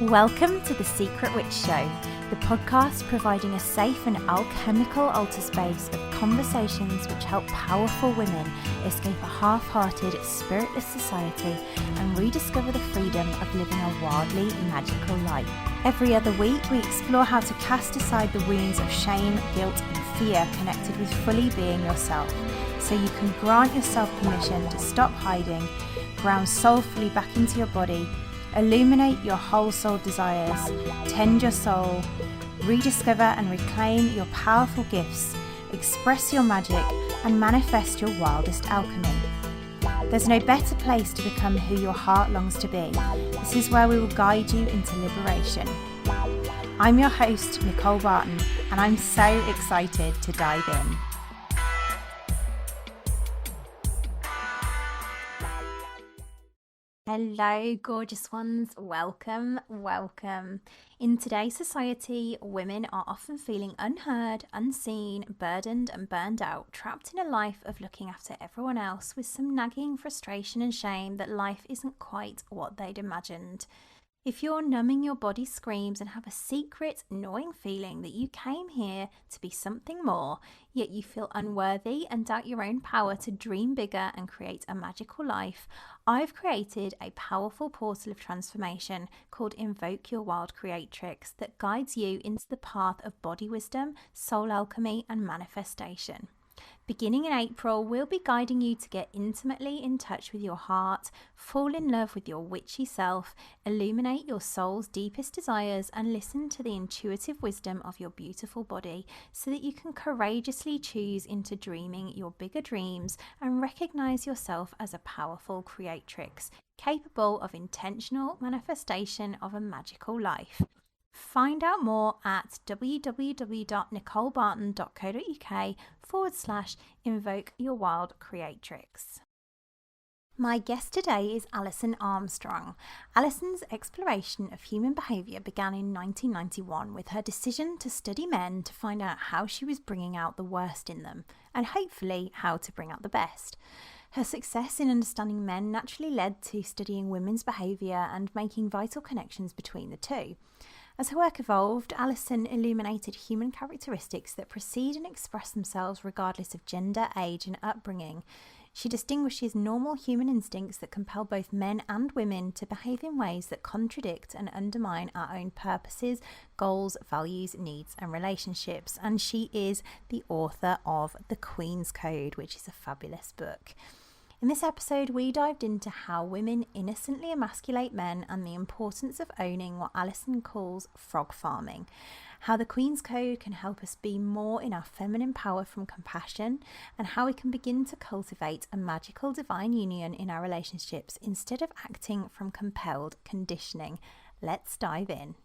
Welcome to The Secret Witch Show, the podcast providing a safe and alchemical altar space of conversations which help powerful women escape a half-hearted, spiritless society and rediscover the freedom of living a wildly magical life. Every other week, we explore how to cast aside the wounds of shame, guilt, and fear connected with fully being yourself, so you can grant yourself permission to stop hiding, ground soulfully back into your body, illuminate your whole soul desires, tend your soul, rediscover and reclaim your powerful gifts, express your magic, and manifest your wildest alchemy. There's no better place to become who your heart longs to be. This is where we will guide you into liberation. I'm your host, Nicole Barton, and I'm so excited to dive in. Hello, gorgeous ones. Welcome. In today's society, women are often feeling unheard, unseen, burdened and burned out, trapped in a life of looking after everyone else with some nagging frustration and shame that life isn't quite what they'd imagined. If you're numbing your body screams and have a secret, gnawing feeling that you came here to be something more, yet you feel unworthy and doubt your own power to dream bigger and create a magical life, I've created a powerful portal of transformation called Invoke Your Wild Creatrix that guides you into the path of body wisdom, soul alchemy, and manifestation. Beginning in April, we'll be guiding you to get intimately in touch with your heart, fall in love with your witchy self, illuminate your soul's deepest desires, and listen to the intuitive wisdom of your beautiful body so that you can courageously choose into dreaming your bigger dreams and recognize yourself as a powerful creatrix, capable of intentional manifestation of a magical life. Find out more at www.nicolebarton.co.uk/invoke your wild creatrix. My guest today is Alison Armstrong. Alison's exploration of human behaviour began in 1991 with her decision to study men to find out how she was bringing out the worst in them, and hopefully how to bring out the best. Her success in understanding men naturally led to studying women's behaviour and making vital connections between the two. As her work evolved, Alison illuminated human characteristics that precede and express themselves regardless of gender, age, and upbringing. She distinguishes normal human instincts that compel both men and women to behave in ways that contradict and undermine our own purposes, goals, values, needs, and relationships. And she is the author of The Queen's Code, which is a fabulous book. In this episode, we dived into how women innocently emasculate men and the importance of owning what Alison calls frog farming, how the Queen's Code can help us be more in our feminine power from compassion, and how we can begin to cultivate a magical divine union in our relationships instead of acting from compelled conditioning. Let's dive in.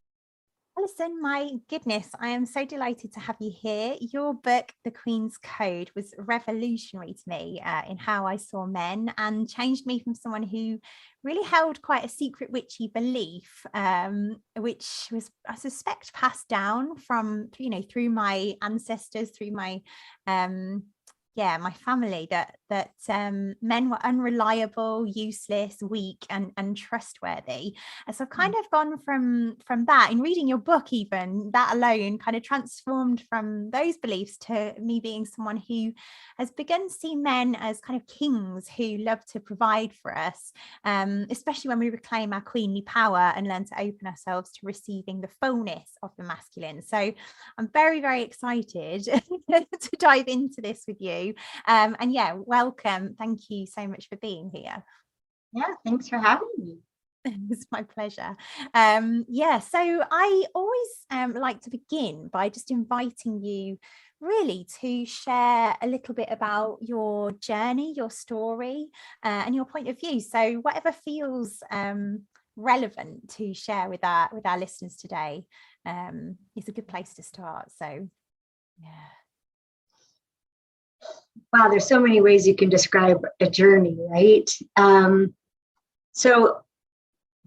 Alison, my goodness, I am so delighted to have you here. Your book, The Queen's Code, was revolutionary to me in how I saw men and changed me from someone who really held quite a secret witchy belief, which was, I suspect, passed down from, through my ancestors, through my my family, that men were unreliable, useless, weak, and untrustworthy. And so I've kind of gone from that, in reading your book, even that alone kind of transformed from those beliefs to me being someone who has begun to see men as kind of kings who love to provide for us, especially when we reclaim our queenly power and learn to open ourselves to receiving the fullness of the masculine. So I'm very, very excited to dive into this with you. Welcome. Thank you so much for being here. Yeah, thanks for having me. It's my pleasure. So I always like to begin by just inviting you really to share a little bit about your journey, your story, and your point of view. So whatever feels relevant to share with our listeners today is a good place to start. So yeah. Wow, there's so many ways you can describe a journey, right? So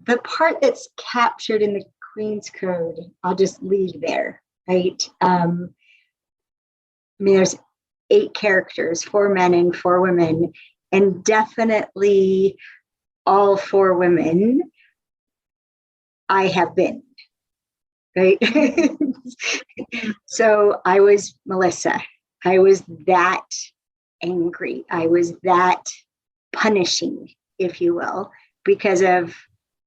the part that's captured in the Queen's Code, I'll just leave there, right? There's 8 characters, 4 men and 4 women, and definitely all 4 women I have been, right? So I was Melissa. I was that angry. I was that punishing, if you will, because of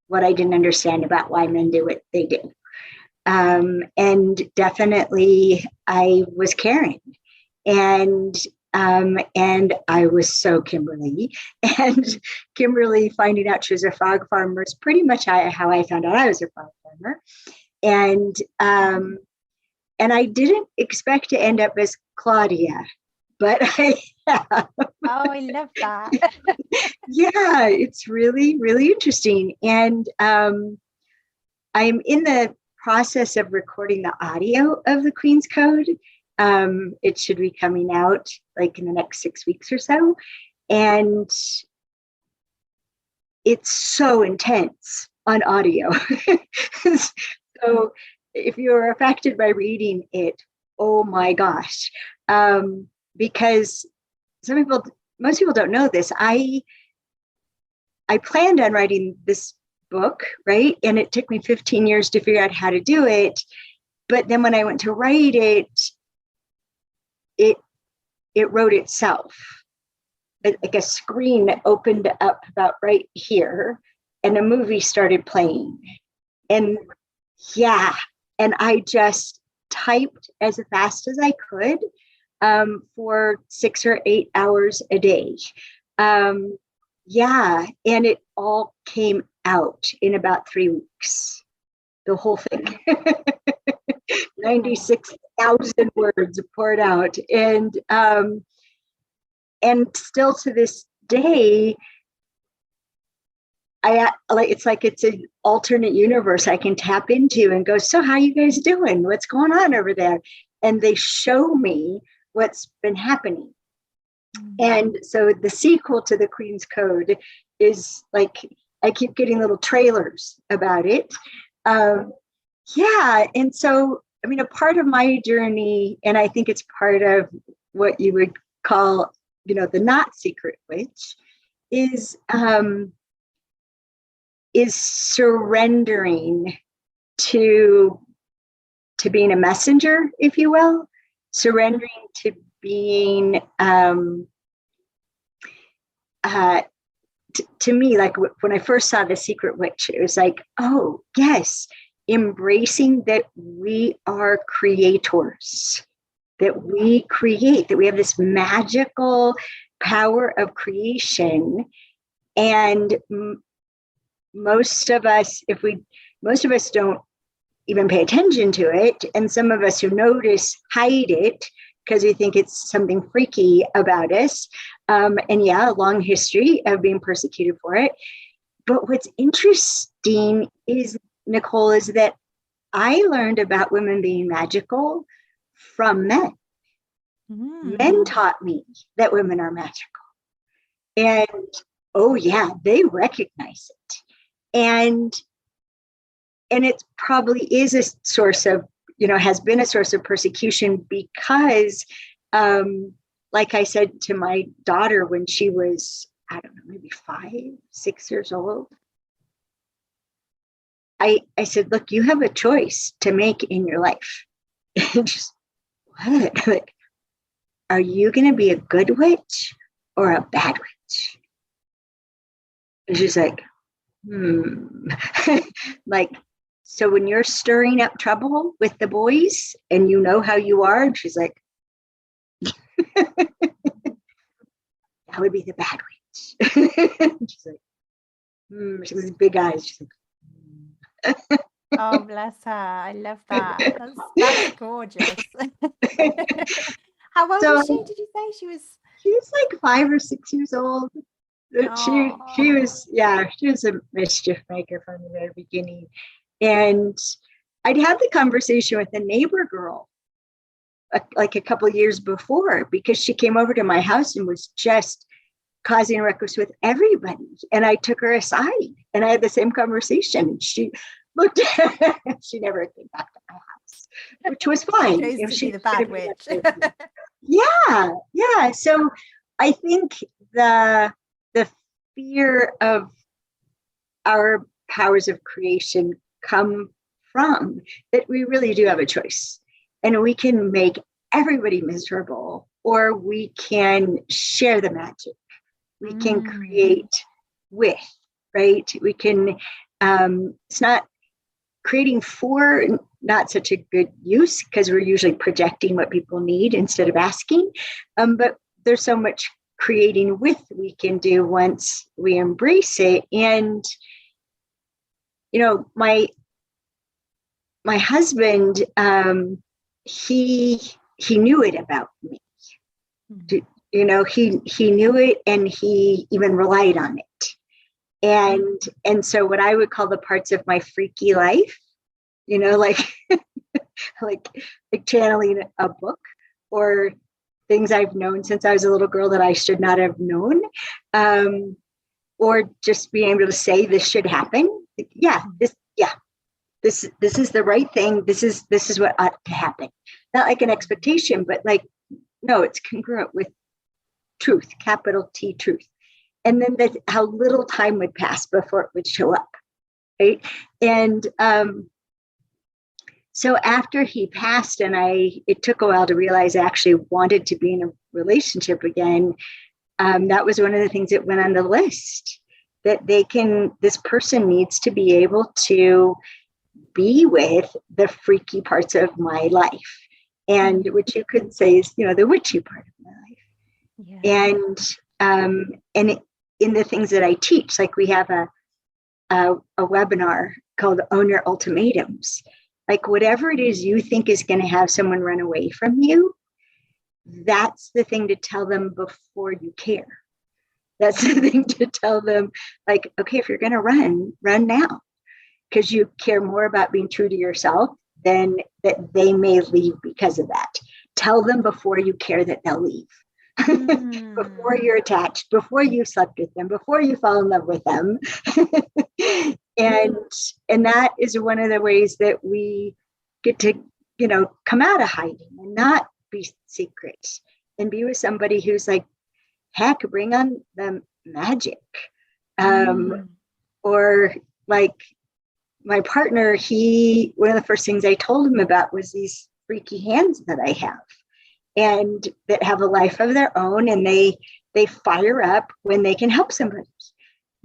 what I didn't understand about why men do what they do. And definitely I was Karen. And I was so Kimberly. And Kimberly finding out she was a frog farmer is pretty much how I found out I was a frog farmer. And I didn't expect to end up as Claudia, but I have. Oh, I love that. Yeah, it's really, really interesting. And I'm in the process of recording the audio of the Queen's Code. It should be coming out like in the next 6 weeks or so. And it's so intense on audio. So if you're affected by reading it, oh my gosh. Because most people don't know this. I planned on writing this book, right? And it took me 15 years to figure out how to do it. But then when I went to write it, it wrote itself. Like a screen opened up about right here, and a movie started playing. And yeah, and I just typed as fast as I could for 6 or 8 hours a day. Yeah, and it all came out in about 3 weeks. The whole thing. 96,000 words poured out. And still to this day, it's like it's an alternate universe I can tap into and go, so how you guys doing? What's going on over there? And they show me what's been happening. And so the sequel to the Queen's Code is like, I keep getting little trailers about it. Yeah. And so, I mean, a part of my journey, and I think it's part of what you would call, the not secret witch, is surrendering to being a messenger, if you will, surrendering to being, to me, like when I first saw The Secret Witch, it was like, oh, yes, embracing that we are creators, that we create, that we have this magical power of creation. And most of us don't even pay attention to it. And some of us who notice hide it because we think it's something freaky about us. And yeah, a long history of being persecuted for it. But what's interesting is, Nicole, is that I learned about women being magical from men. Men taught me that women are magical. And oh yeah, they recognize it. And it probably is a source of, has been a source of persecution because, like I said to my daughter when she was, I don't know, maybe 5, 6 years old, I said, look, you have a choice to make in your life. And just, what? Like, are you going to be a good witch or a bad witch? And she's like, like, so when you're stirring up trouble with the boys and you know how you are, and she's like, that would be the bad witch. She's like, she has big eyes. She's like, oh, bless her. I love that. That's gorgeous. How old was she? Did you say she was like 5 or 6 years old. She was a mischief maker from the very beginning. And I'd had the conversation with a neighbor girl like a couple of years before, because she came over to my house and was just causing a ruckus with everybody. And I took her aside and I had the same conversation. And she looked at her, she never came back to my house, which was fine. She was the bad witch. Yeah. So I think the fear of our powers of creation come from, that we really do have a choice. And we can make everybody miserable, or we can share the magic. We can create with, right? We can, it's not creating for, not such a good use, because we're usually projecting what people need instead of asking. But there's so much creating with we can do once we embrace it. And, you know, my husband, he knew it about me. You know, he knew it, and he even relied on it. And so what I would call the parts of my freaky life, you know, like like channeling a book, or things I've known since I was a little girl that I should not have known, or just being able to say this should happen. This is the right thing. This is what ought to happen. Not like an expectation, but like, no, it's congruent with truth, capital T, truth. And then that's how little time would pass before it would show up, right? And so after he passed, and it took a while to realize I actually wanted to be in a relationship again. That was one of the things that went on the list, that this person needs to be able to be with the freaky parts of my life, and which you could say is, you know, the witchy part of my life. Yeah. And in the things that I teach, like we have a webinar called Own Your Ultimatums. Like whatever it is you think is going to have someone run away from you, that's the thing to tell them before you care. That's the thing to tell them, like, okay, if you're going to run now, because you care more about being true to yourself than that they may leave because of that. Tell them before you care that they'll leave. Before you're attached, before you slept with them, before you fall in love with them. and that is one of the ways that we get to, you know, come out of hiding and not be secret, and be with somebody who's like, heck, bring on the magic. Or like my partner, one of the first things I told him about was these freaky hands that I have, and that have a life of their own, and they fire up when they can help somebody,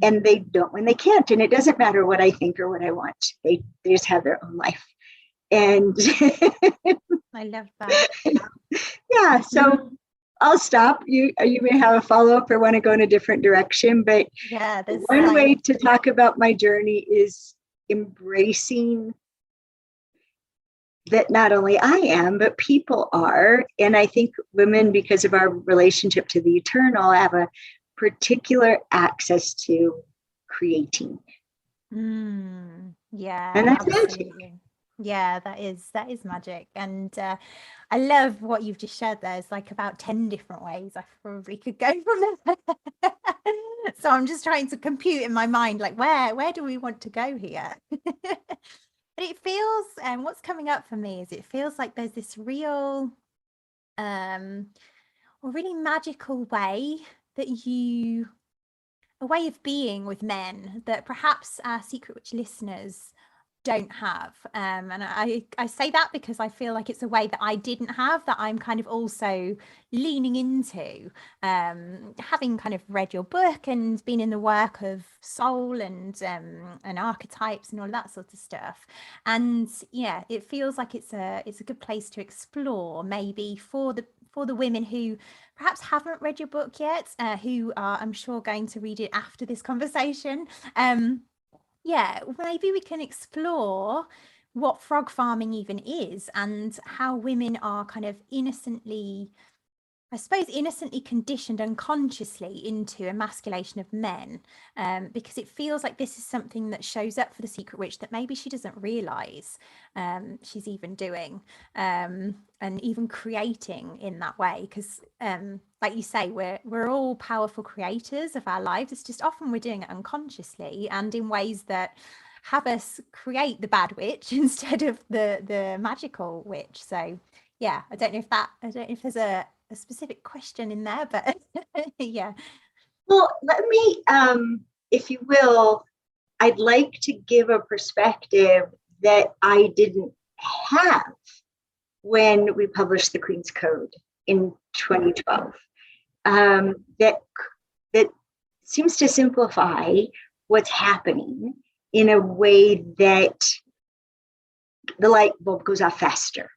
and they don't when they can't. And it doesn't matter what I think or what I want. They just have their own life. And I love that. Yeah. So I'll stop. You may have a follow-up or want to go in a different direction, but yeah, one way to talk about my journey is embracing that not only I am, but people are. And I think women, because of our relationship to the eternal, have a particular access to creating. Yeah, and that's absolutely. magic. Yeah, that is magic. And I love what you've just shared there. It's like about 10 different ways I probably could go from there. So I'm just trying to compute in my mind, like, where do we want to go here? But it feels, and what's coming up for me is it feels like there's this real or really magical way that a way of being with men that perhaps our Secret Witch listeners don't have. And I say that because I feel like it's a way that I didn't have, that I'm kind of also leaning into, having kind of read your book and been in the work of soul and archetypes and all that sort of stuff. And yeah, it feels like it's a good place to explore, maybe for the women who perhaps haven't read your book yet, who are, I'm sure, going to read it after this conversation. Yeah, maybe we can explore what frog farming even is, and how women are kind of innocently conditioned unconsciously into emasculation of men, because it feels like this is something that shows up for the Secret Witch that maybe she doesn't realize she's even doing, and even creating in that way. Because like you say, we're all powerful creators of our lives. It's just often we're doing it unconsciously and in ways that have us create the bad witch instead of the magical witch. So yeah, I don't know if there's a specific question in there, but yeah. Well, let me, if you will, I'd like to give a perspective that I didn't have when we published the Queen's Code in 2012. That seems to simplify what's happening in a way that the light bulb goes off faster.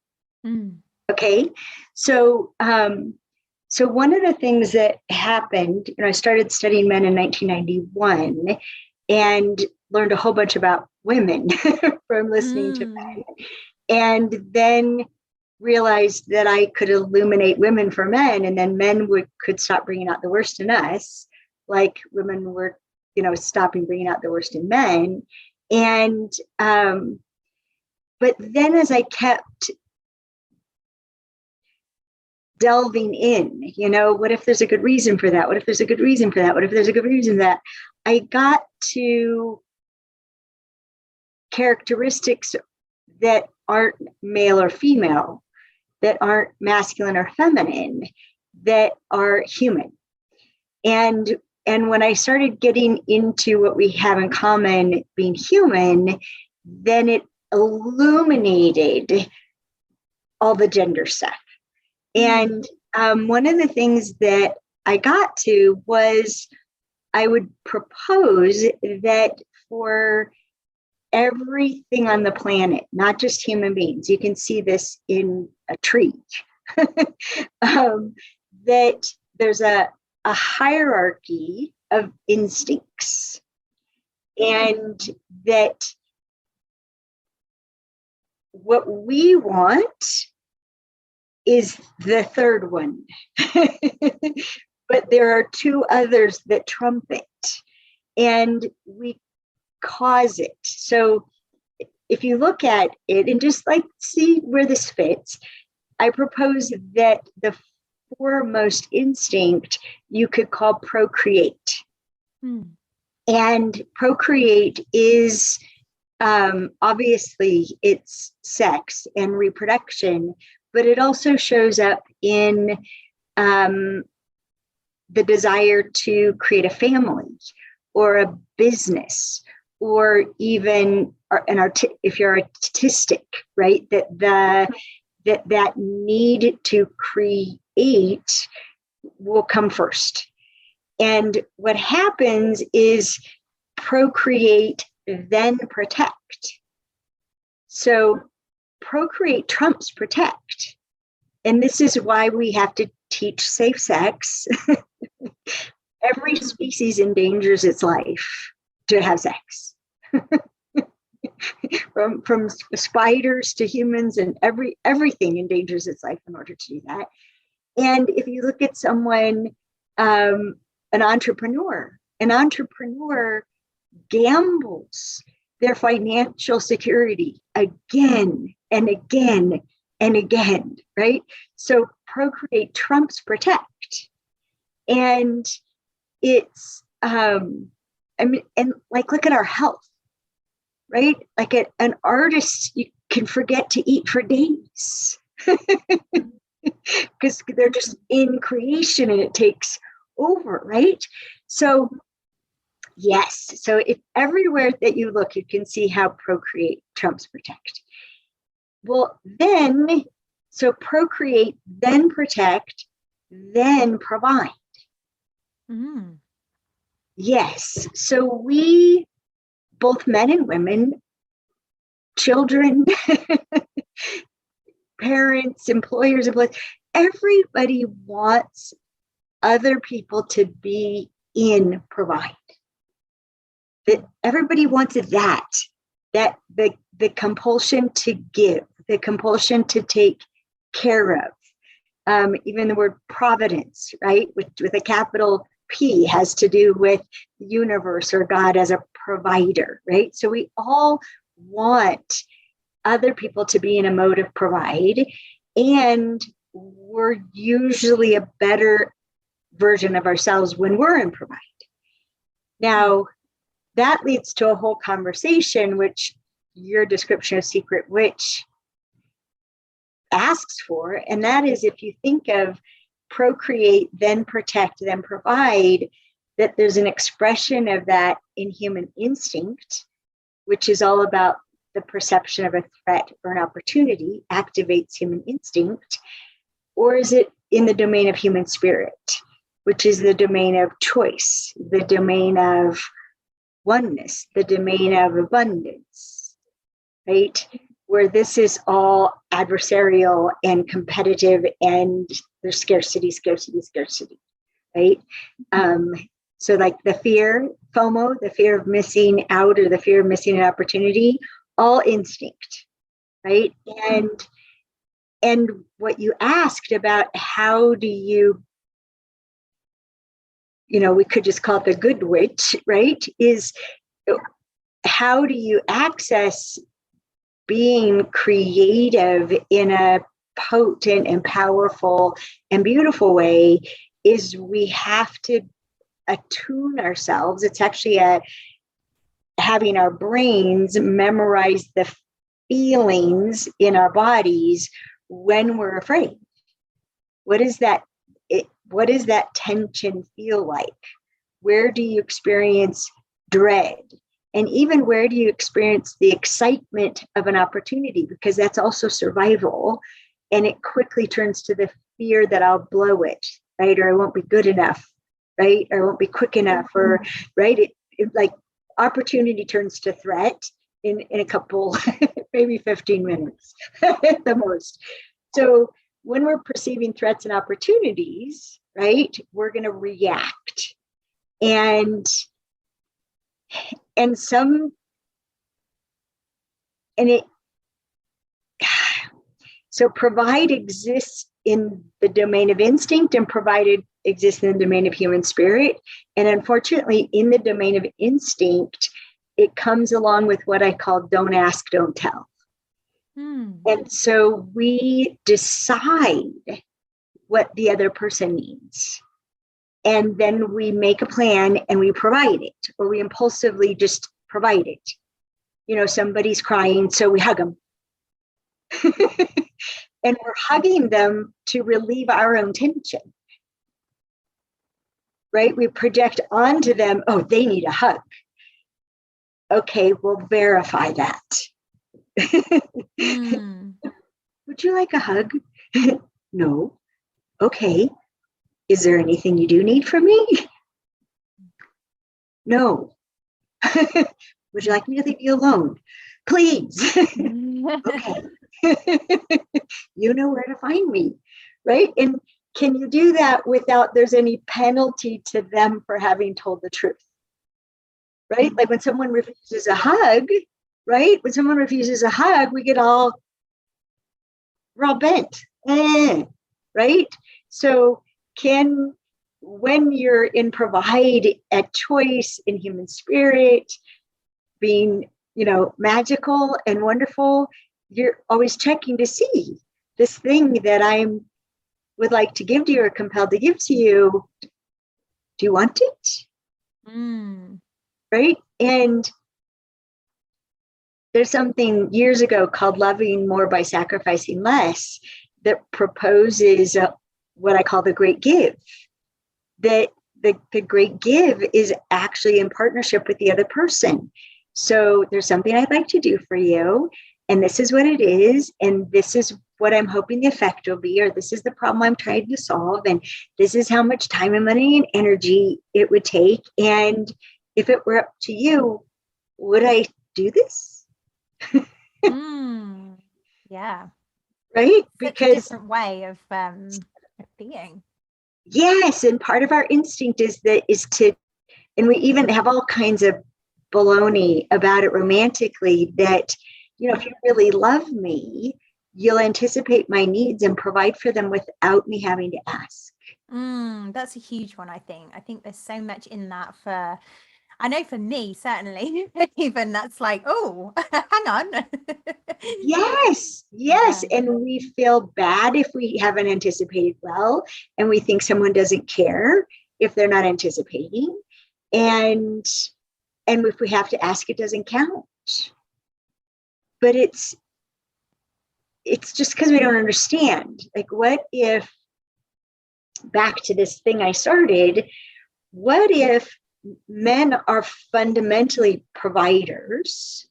Okay, so one of the things that happened, I started studying men in 1991 and learned a whole bunch about women from listening to men, and then realized that I could illuminate women for men, and then men could stop bringing out the worst in us, like women were, stopping bringing out the worst in men. And but then as I kept delving in, what if there's a good reason for that? What if there's a good reason for that? What if there's a good reason for that? I got to characteristics that aren't male or female, that aren't masculine or feminine, that are human. And when I started getting into what we have in common being human, then it illuminated all the gender stuff. And one of the things that I got to was I would propose that for everything on the planet, not just human beings, you can see this in a tree, that there's a hierarchy of instincts, and that what we want is the third one. But there are two others that trump it, and we cause it. So if you look at it and just see where this fits, I propose that the foremost instinct you could call procreate. And procreate is obviously it's sex and reproduction, but it also shows up in the desire to create a family or a business, or even if you're artistic, right? That need to create will come first. And what happens is procreate, then protect. So procreate trumps protect. And this is why we have to teach safe sex. Every species endangers its life to have sex. from spiders to humans, and everything endangers its life in order to do that. And if you look at someone, an entrepreneur gambles their financial security again and again and again, right? So procreate trumps protect. And it's, look at our health, right? Like an artist, you can forget to eat for days because they're just in creation and it takes over, right? So yes, so if everywhere that you look, you can see how procreate trumps protect. Well, then, so procreate, then protect, then provide. Yes, so we, both men and women, children, parents, employers, everybody wants other people to be in provide. That everybody wants that the compulsion to give, the compulsion to take care of. Even the word providence, right, with a capital P, has to do with the universe or God as a provider, right? So we all want other people to be in a mode of provide, and we're usually a better version of ourselves when we're in provide. Now, that leads to a whole conversation, which your description of Secret Witch asks for, and that is, if you think of procreate, then protect, then provide, that there's an expression of that in human instinct, which is all about the perception of a threat or an opportunity activates human instinct? Or is it in the domain of human spirit, which is the domain of choice, the domain of oneness, the domain of abundance, right? Where this is all adversarial and competitive and there's scarcity, right? So like the fear, FOMO, the fear of missing out or the fear of missing an opportunity, all instinct, right? And what you asked about how do you, we could just call it the good witch, right? Is how do you access being creative in a potent and powerful and beautiful way? Is we have to attune ourselves. It's actually having our brains memorize the feelings in our bodies when we're afraid. What does that tension feel like? Where do you experience dread? And even where do you experience the excitement of an opportunity? Because that's also survival. And it quickly turns to the fear that I'll blow it, right? Or I won't be good enough, right? Or I won't be quick enough, or, right? It like opportunity turns to threat in a couple, maybe 15 minutes at the most. So when we're perceiving threats and opportunities, right, we're going to react. So provide exists in the domain of instinct and provided exists in the domain of human spirit. And unfortunately, in the domain of instinct, it comes along with what I call don't ask, don't tell. And so we decide what the other person needs. And then we make a plan and we provide it, or we impulsively just provide it. Somebody's crying, so we hug them. And we're hugging them to relieve our own tension, right? We project onto them, oh, they need a hug. Okay, we'll verify that. Would you like a hug? No. Okay. Is there anything you do need from me? No. Would you like me to leave you alone? Please. Okay. You know where to find me, right? And can you do that without there's any penalty to them for having told the truth, right? Like when someone refuses a hug, right? When someone refuses a hug, we're all bent, right? So when you're in provide a choice in human spirit, being, magical and wonderful, you're always checking to see this thing that I would like to give to you or compelled to give to you. Do you want it? Right? And there's something years ago called Loving More by Sacrificing Less that proposes what I call the great give. That the great give is actually in partnership with the other person. So there's something I'd like to do for you, and this is what it is, and this is what I'm hoping the effect will be, or this is the problem I'm trying to solve, and this is how much time and money and energy it would take. And if it were up to you, would I do this? Yeah. Right? Because a different way of being. Yes, and part of our instinct is to, and we even have all kinds of baloney about it romantically, that, if you really love me, you'll anticipate my needs and provide for them without me having to ask. That's a huge one, I think. I think there's so much in that I know for me, certainly, even that's like, oh, hang on. Yes. Yeah. And we feel bad if we haven't anticipated well, and we think someone doesn't care if they're not anticipating. And if we have to ask, it doesn't count. But it's just because we don't understand. Like, what if, back to this thing I started, what if men are fundamentally providers,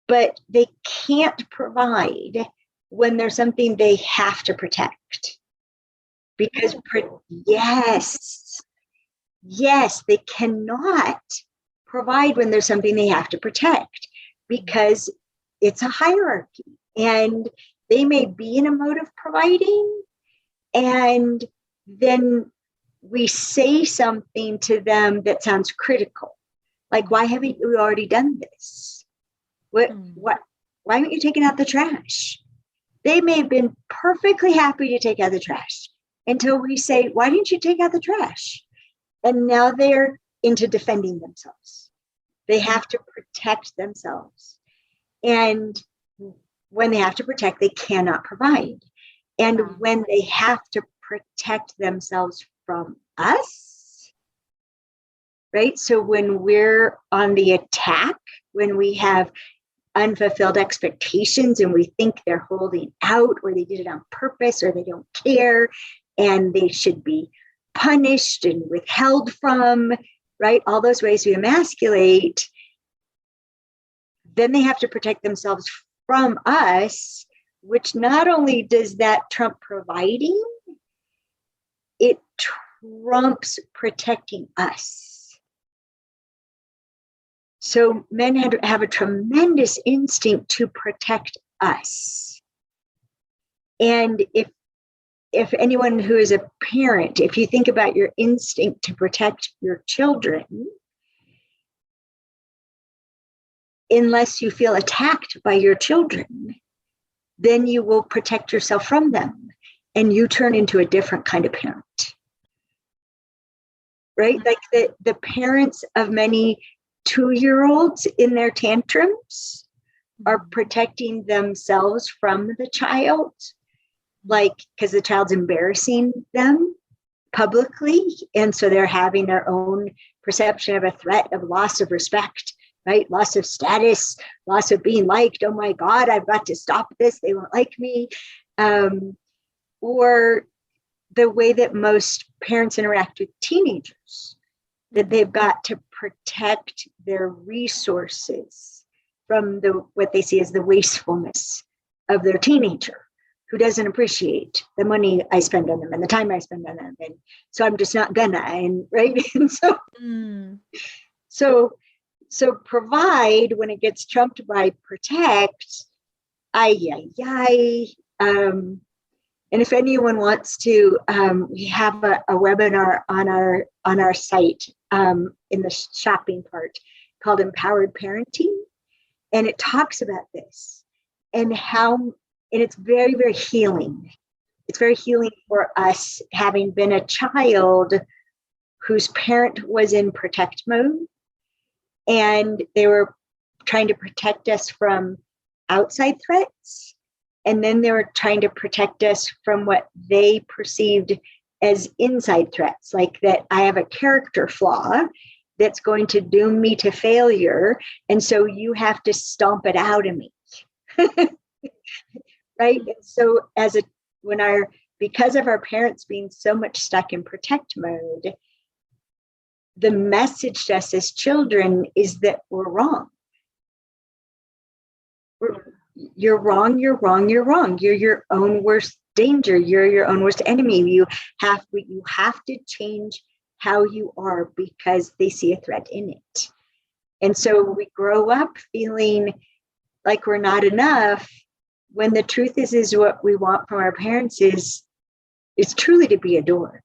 but they can't provide when there's something they have to protect? Because, yes, they cannot provide when there's something they have to protect, because it's a hierarchy, and they may be in a mode of providing, and then we say something to them that sounds critical, like, why haven't you already done this? What why haven't you taken out the trash? They may have been perfectly happy to take out the trash until we say, why didn't you take out the trash? And now they're into defending themselves. They have to protect themselves. And when they have to protect, they cannot provide. And when they have to protect themselves from us, right? So when we're on the attack, when we have unfulfilled expectations and we think they're holding out, or they did it on purpose, or they don't care and they should be punished and withheld from, right? All those ways we emasculate, then they have to protect themselves from us, which not only does that trump providing, it trumps protecting us. So men have a tremendous instinct to protect us. And if anyone who is a parent, if you think about your instinct to protect your children, unless you feel attacked by your children, then you will protect yourself from them, and you turn into a different kind of parent, right? Like the parents of many 2-year-olds in their tantrums are protecting themselves from the child, like, because the child's embarrassing them publicly, and so they're having their own perception of a threat of loss of respect, right? Loss of status, loss of being liked. Oh my God, I've got to stop this. They won't like me. Or the way that most parents interact with teenagers, that they've got to protect their resources from what they see as the wastefulness of their teenager, who doesn't appreciate the money I spend on them and the time I spend on them. And so I'm just not gonna, and right. And so provide, when it gets trumped by protect, and if anyone wants to, we have a webinar on our site, in the shopping part, called Empowered Parenting, and it talks about this and it's very, very healing. It's very healing for us, having been a child whose parent was in protect mode, and they were trying to protect us from outside threats. And then they were trying to protect us from what they perceived as inside threats, like that I have a character flaw that's going to doom me to failure. And so you have to stomp it out of me. Right? And so because of our parents being so much stuck in protect mode, the message to us as children is that we're wrong. You're wrong, you're wrong, you're wrong. You're your own worst danger. You're your own worst enemy. You have to change how you are because they see a threat in it. And so we grow up feeling like we're not enough, when the truth is what we want from our parents is truly to be adored.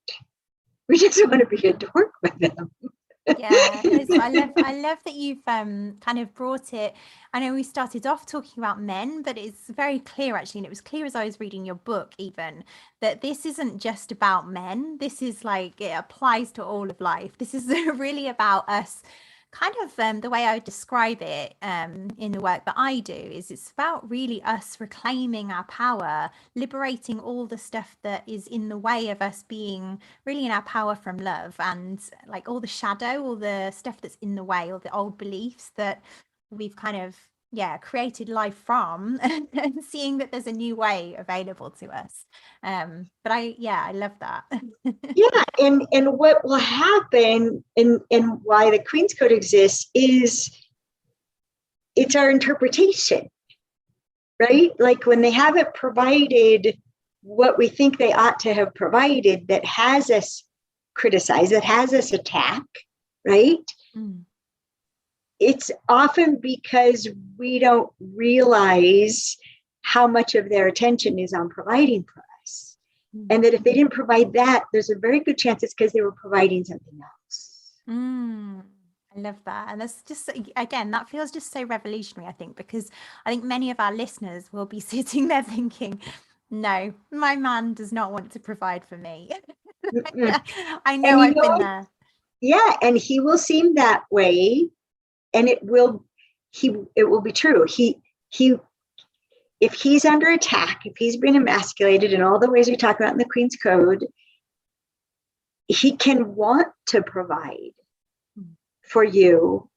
We just want to be adored with them. Yeah, I love that you've kind of brought it. I know we started off talking about men, but it's very clear actually, and it was clear as I was reading your book even, that this isn't just about men. This is like, it applies to all of life. This is really about us. Kind of the way I would describe it in the work that I do is it's about really us reclaiming our power, liberating all the stuff that is in the way of us being really in our power from love, and like all the shadow, all the stuff that's in the way, all the old beliefs that we've kind of created life from, and seeing that there's a new way available to us. But I love that. Yeah, and what will happen, and why the Queen's Code exists, is it's our interpretation, right? Like when they haven't provided what we think they ought to have provided, that has us criticized, that has us attack, right? It's often because we don't realize how much of their attention is on providing for us. And that if they didn't provide that, there's a very good chance it's because they were providing something else. I love that. And that's just, again, that feels just so revolutionary, I think, because I think many of our listeners will be sitting there thinking, no, my man does not want to provide for me. I know, I've been there. Yeah, and he will seem that way, and it will be true. If he's under attack, if he's been emasculated in all the ways we talk about in the Queen's Code, he can want to provide for you,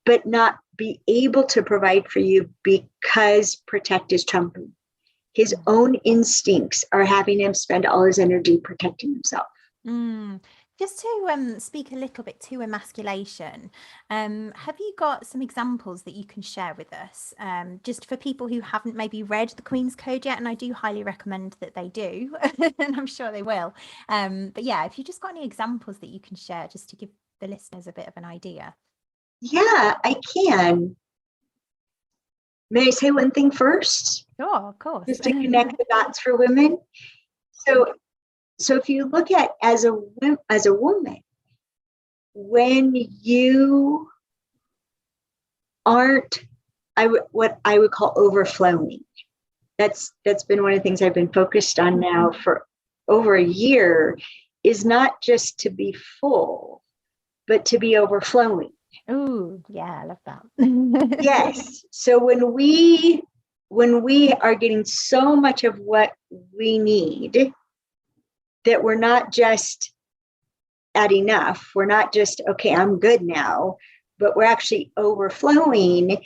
but not be able to provide for you because protect is trumping. His own instincts are having him spend all his energy protecting himself. Just to speak a little bit to emasculation, have you got some examples that you can share with us, just for people who haven't maybe read the Queen's Code yet? And I do highly recommend that they do, and I'm sure they will. But yeah, if you just got any examples that you can share, just to give the listeners a bit of an idea. Yeah, I can. May I say one thing first? Sure, of course. Just to connect the dots for women. So if you look at as a woman, when you aren't, what I would call overflowing, that's been one of the things I've been focused on now for over a year, is not just to be full, but to be overflowing. Oh, yeah, I love that. Yes. So when we are getting so much of what we need, that we're not just at enough, we're not just, okay, I'm good now, but we're actually overflowing,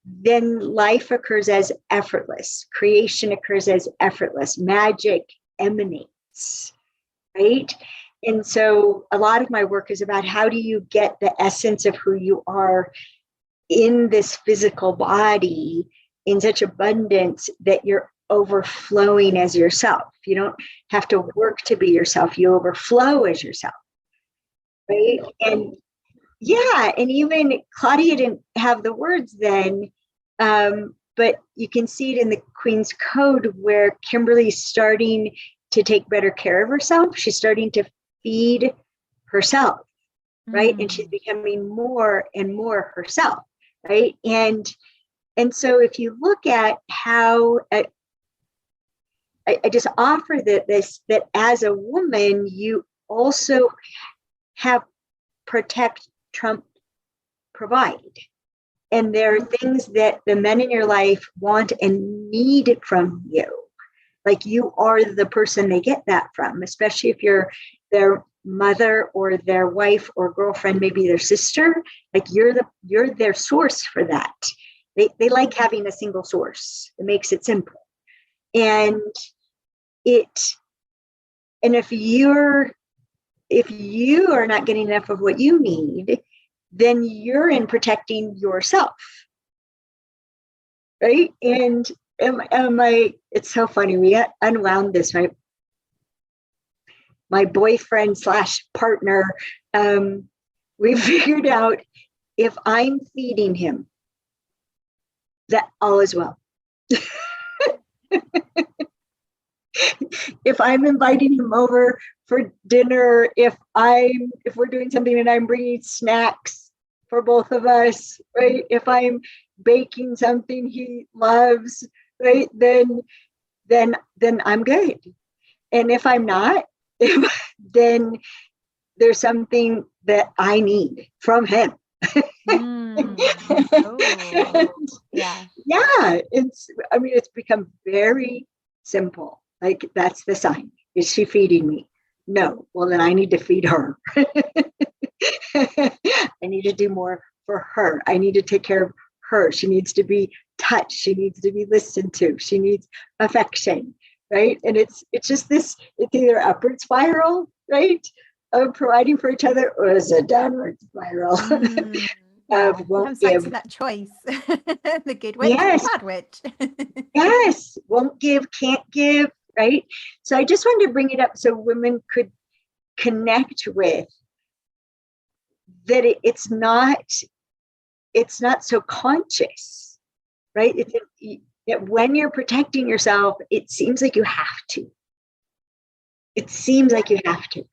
then life occurs as effortless. Creation occurs as effortless. Magic emanates, right? And so a lot of my work is about how do you get the essence of who you are in this physical body in such abundance that you're overflowing as yourself. You don't have to work to be yourself. You overflow as yourself, right? And yeah, and even Claudia didn't have the words then, but you can see it in the Queen's Code where Kimberly's starting to take better care of herself. She's starting to feed herself, right? And she's becoming more and more herself, right? And so if you look at how I just offer that as a woman, you also have protect, trump, provide. And there are things that the men in your life want and need from you. Like you are the person they get that from, especially if you're their mother or their wife or girlfriend, maybe their sister. Like you're their source for that. They like having a single source. It makes it simple. And if you are not getting enough of what you need, then you're in protecting yourself, right? And it's so funny. We unwound this. My boyfriend / partner, we figured out if I'm feeding him, that all is well. If I'm inviting him over for dinner, if we're doing something and I'm bringing snacks for both of us, right? If I'm baking something he loves, right? Then I'm good. And if I'm not, then there's something that I need from him. Yeah. It's become very simple. Like that's the sign. Is she feeding me? No. Well, then I need to feed her. I need to do more for her. I need to take care of her. She needs to be touch. She needs to be listened to. She needs affection, right? And it's just this, it's either upward spiral, right, of providing for each other, or it's a downward spiral. Wow. Of won't Comes back give. to that choice. The good witch Yes. and the bad witch. Yes. Won't give, can't give, right? So I just wanted to bring it up so women could connect with that. It's not so conscious, right? That when you're protecting yourself, it seems like you have to. It seems like you have to.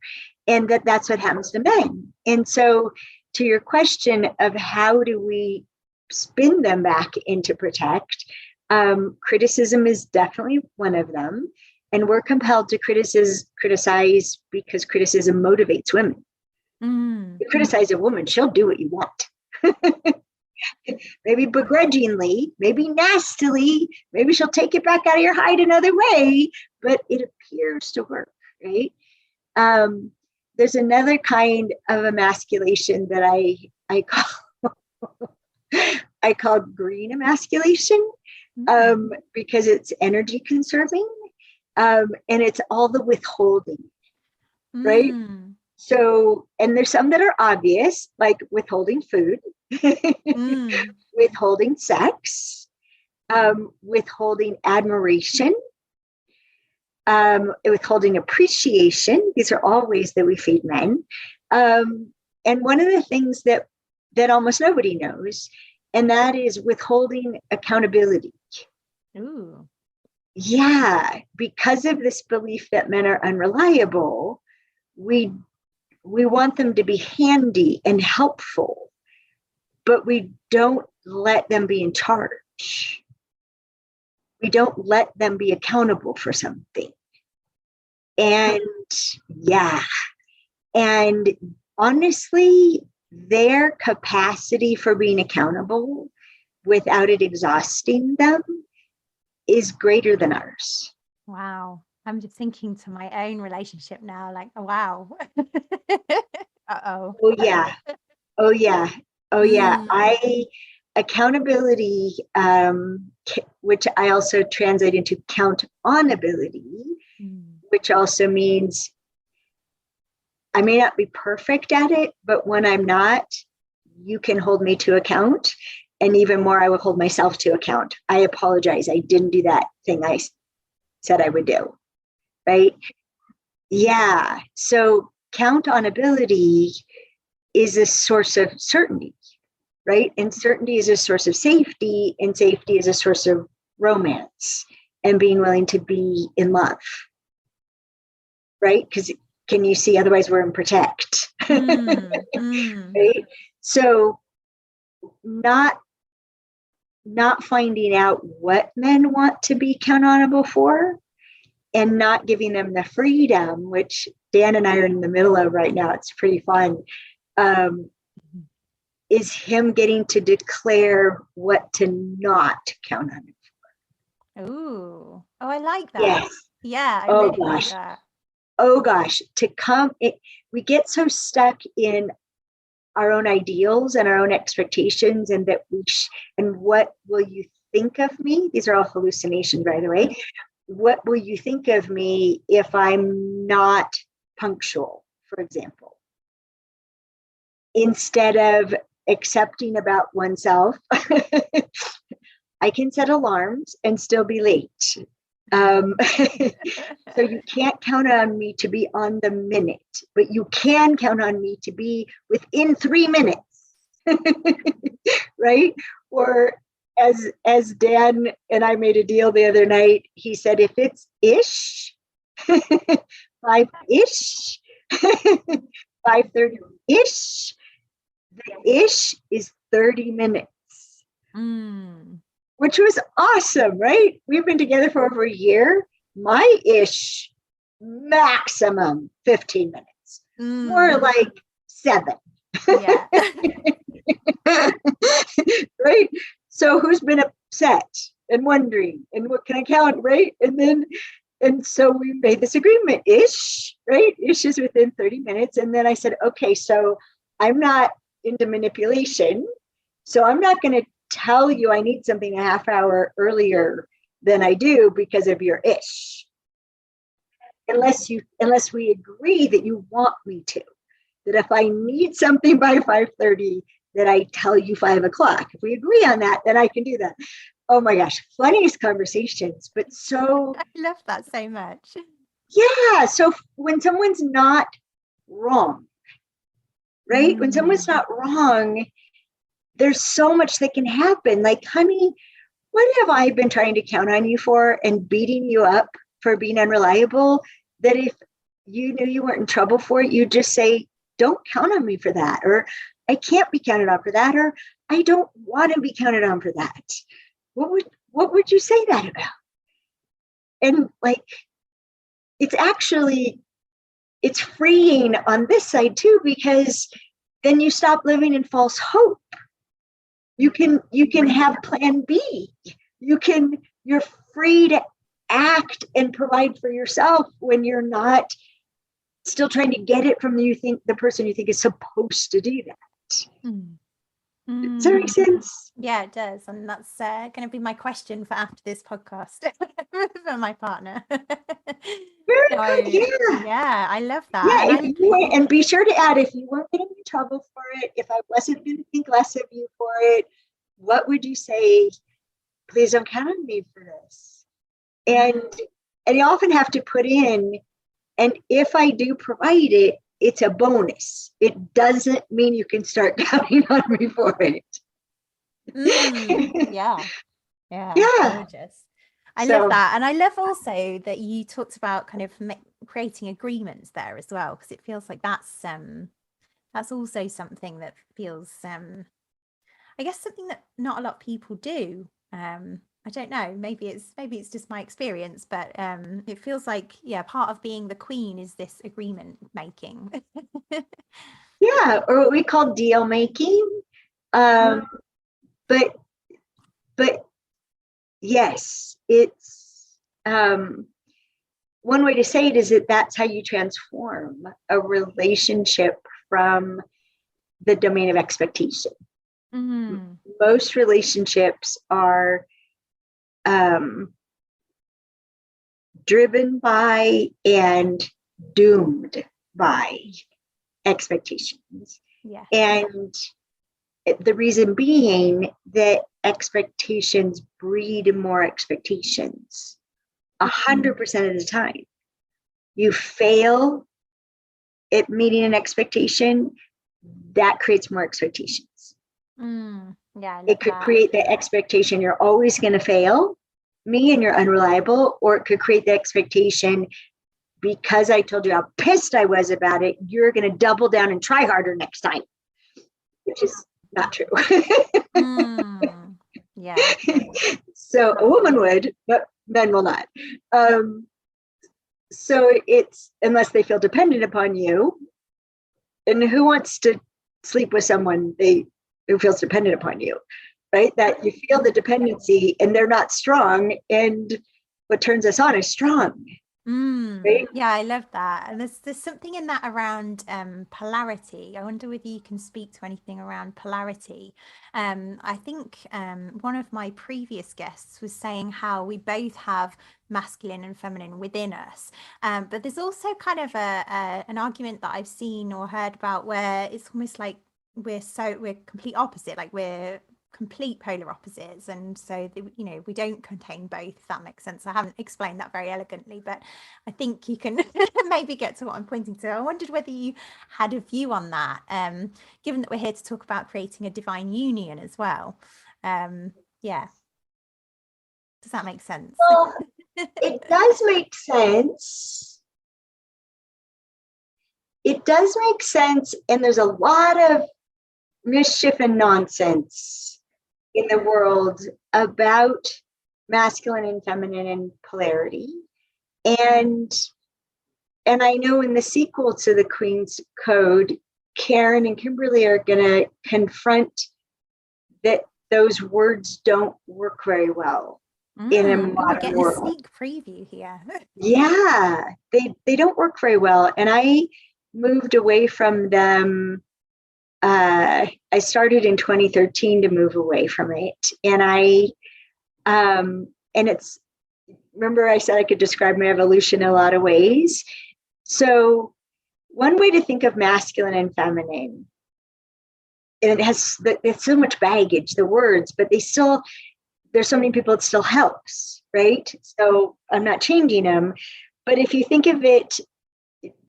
And that's what happens to men. And so to your question of how do we spin them back into protect, criticism is definitely one of them. And we're compelled to criticize because criticism motivates women. You criticize a woman, she'll do what you want. Maybe begrudgingly, maybe nastily, maybe she'll take it back out of your hide another way, but it appears to work, right? There's another kind of emasculation that I call green emasculation, because it's energy conserving, and it's all the withholding, right? So, and there's some that are obvious, like withholding food, withholding sex, withholding admiration, withholding appreciation. These are all ways that we feed men. And one of the things that almost nobody knows, and that is withholding accountability. Ooh. Yeah, because of this belief that men are unreliable, we want them to be handy and helpful, but we don't let them be in charge. We don't let them be accountable for something. And yeah, and honestly, their capacity for being accountable without it exhausting them is greater than ours. Wow. I'm just thinking to my own relationship now, like, oh, wow. Uh-oh. Oh, yeah. Oh, yeah. Oh, yeah. Accountability, which I also translate into count on ability, which also means I may not be perfect at it, but when I'm not, you can hold me to account. And even more, I will hold myself to account. I apologize. I didn't do that thing I said I would do. Right? Yeah. So count on ability is a source of certainty, right? And certainty is a source of safety, and safety is a source of romance and being willing to be in love, right? Because can you see, otherwise we're in protect, right? So not finding out what men want to be accountable for, and not giving them the freedom, which Dan and I are in the middle of right now. It's pretty fun. Is him getting to declare what to not count on him for. Ooh. Oh, I like that. Yes. Yeah, I really like that. Oh gosh, we get so stuck in our own ideals and our own expectations, and that and what will you think of me? These are all hallucinations, by the way. What will you think of me if I'm not punctual, for example? Instead of accepting about oneself, I can set alarms and still be late. So you can't count on me to be on the minute, but you can count on me to be within 3 minutes, right? Or as Dan and I made a deal the other night, he said, if it's ish, 5-ish, 5:30-ish, the ish is 30 minutes. Which was awesome, right? We've been together for over a year. My ish, maximum 15 minutes. More like 7. Yeah. Right? So who's been upset and wondering, and what can I count, right? And so we made this agreement, ish, right? Ish is within 30 minutes. And then I said, okay, so I'm not into manipulation. So I'm not going to tell you I need something a half hour earlier than I do because of your ish. Unless we agree that you want me to. That if I need something by 5:30, that I tell you 5 o'clock. If we agree on that, then I can do that. Oh my gosh, funniest conversations, but so I love that so much. yeah. So when someone's not wrong, right? When someone's not wrong, there's so much that can happen. Like, honey, what have I been trying to count on you for and beating you up for being unreliable? That if you knew you weren't in trouble for it, you'd just say, don't count on me for that, or I can't be counted on for that, or I don't want to be counted on for that. What would you say that about? And like, it's freeing on this side too, because then you stop living in false hope. You can have plan B. You're free to act and provide for yourself when you're not still trying to get it from the person you think is supposed to do that. Does that make sense? Yeah, it does. And that's going to be my question for after this podcast for my partner. Very good. Yeah, I love that. Yeah, and be sure to add, if you weren't getting in trouble for it, if I wasn't going to think less of you for it, what would you say? Please don't count on me for this. And you often have to put in, and if I do provide it, it's a bonus. It doesn't mean you can start counting on me for it. Yeah. Gorgeous. I love that. And I love also that you talked about kind of creating agreements there as well, because it feels like that's also something that feels I guess something that not a lot of people do. I don't know, maybe it's just my experience, but it feels like, yeah, part of being the queen is this agreement making. Yeah, or what we call deal making. But yes, it's one way to say it is that that's how you transform a relationship from the domain of expectation. Most relationships are driven by and doomed by expectations. Yeah. And the reason being that expectations breed more expectations 100% of the time. You fail at meeting an expectation, that creates more expectations. Yeah, it could create the expectation you're always going to fail me and you're unreliable, or it could create the expectation, because I told you how pissed I was about it, you're going to double down and try harder next time, which is not true. Yeah. So a woman would, but men will not. So it's, unless they feel dependent upon you, and who wants to sleep with someone who feels dependent upon you, right? That you feel the dependency and they're not strong, and what turns us on is strong. Right? Yeah, I love that. And there's something in that around polarity. I wonder whether you can speak to anything around polarity. I think one of my previous guests was saying how we both have masculine and feminine within us, but there's also kind of an argument that I've seen or heard about where it's almost like we're complete opposite, like we're complete polar opposites, and so we don't contain both, if that makes sense. I haven't explained that very elegantly, but I think you can maybe get to what I'm pointing to. I wondered whether you had a view on that, given that we're here to talk about creating a divine union as well. Yeah, does that make sense? Well, it does make sense. It does make sense, and there's a lot of mischief and nonsense in the world about masculine and feminine and polarity. And I know in the sequel to the Queen's Code, Karen and Kimberly are going to confront that those words don't work very well in a modern world. A sneak preview here. Yeah, they don't work very well. And I moved away from them I started in 2013 to move away from it. And and it's, remember I said I could describe my evolution in a lot of ways. So one way to think of masculine and feminine, and it's so much baggage, the words, but there's so many people it still helps, right? So I'm not changing them. But if you think of it,